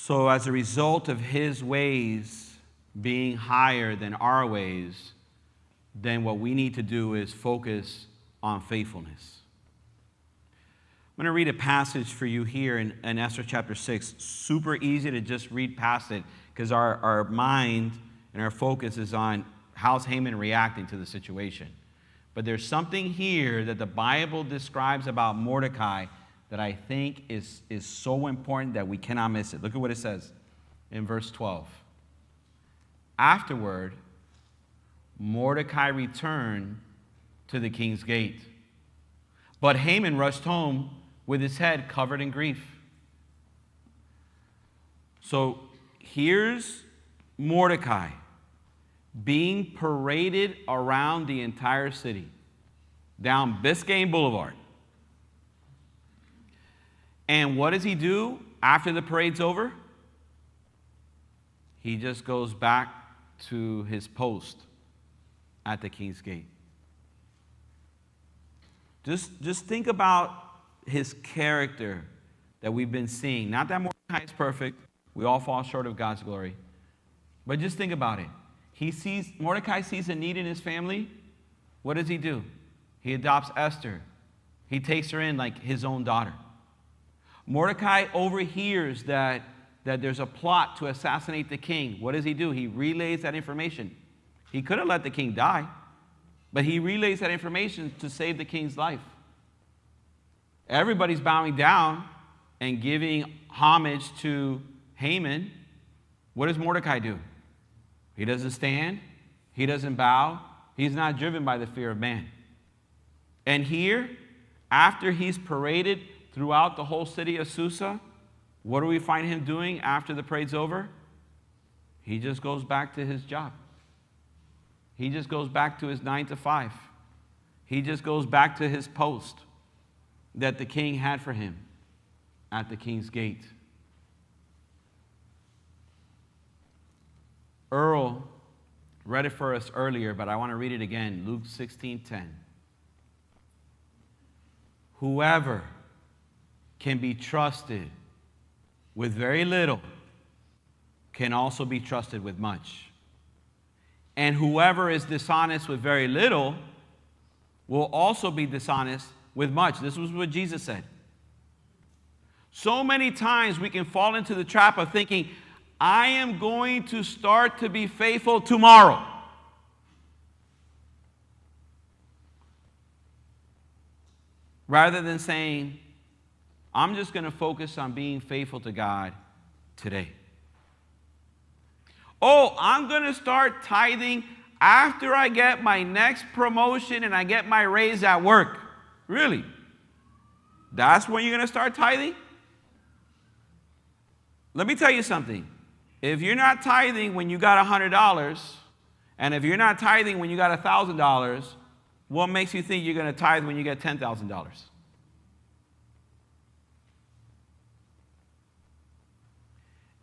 So as a result of his ways being higher than our ways, then what we need to do is focus on faithfulness. I'm going to read a passage for you here in Esther chapter 6. Super easy to just read past it because our mind and our focus is on how's Haman reacting to the situation. But there's something here that the Bible describes about Mordecai that I think is so important that we cannot miss it. Look at what it says in verse 12. Afterward, Mordecai returned to the king's gate. But Haman rushed home with his head covered in grief. So here's Mordecai being paraded around the entire city, down Biscayne Boulevard. And what does he do after the parade's over? He just goes back to his post at the king's gate. Just think about his character that we've been seeing. Not that Mordecai is perfect. We all fall short of God's glory. But just think about it. Mordecai sees a need in his family. What does he do? He adopts Esther. He takes her in like his own daughter. Mordecai overhears that there's a plot to assassinate the king. What does he do? He relays that information. He could have let the king die, but he relays that information to save the king's life. Everybody's bowing down and giving homage to Haman. What does Mordecai do? He doesn't stand. He doesn't bow. He's not driven by the fear of man. And here, after he's paraded throughout the whole city of Susa, what do we find him doing after the parade's over? He just goes back to his job. He just goes back to his 9 to 5. He just goes back to his post that the king had for him at the king's gate. Earl read it for us earlier, but I want to read it again. Luke 16:10. Whoever can be trusted with very little can also be trusted with much. And whoever is dishonest with very little will also be dishonest with much. This was what Jesus said. So many times we can fall into the trap of thinking, I am going to start to be faithful tomorrow. Rather than saying, I'm just going to focus on being faithful to God today. Oh, I'm going to start tithing after I get my next promotion and I get my raise at work. Really? That's when you're going to start tithing? Let me tell you something. If you're not tithing when you got $100, and if you're not tithing when you got $1,000, what makes you think you're going to tithe when you get $10,000?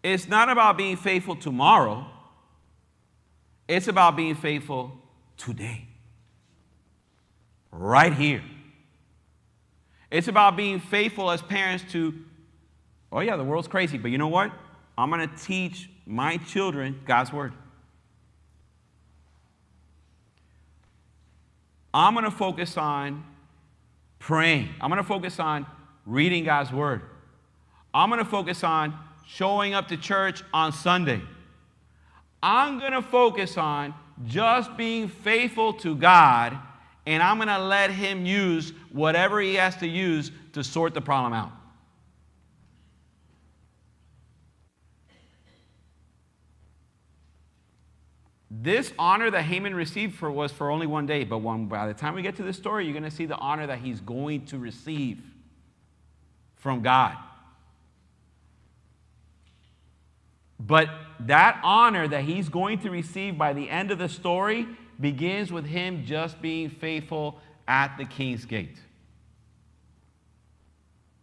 It's not about being faithful tomorrow. It's about being faithful today. Right here. It's about being faithful as parents to, oh yeah, the world's crazy, but you know what? I'm going to teach my children God's word. I'm going to focus on praying. I'm going to focus on reading God's word. I'm going to focus on showing up to church on Sunday. I'm going to focus on just being faithful to God, and I'm going to let him use whatever he has to use to sort the problem out. This honor that Haman received was for only one day, but by the time we get to this story, you're going to see the honor that he's going to receive from God. But that honor that he's going to receive by the end of the story begins with him just being faithful at the king's gate.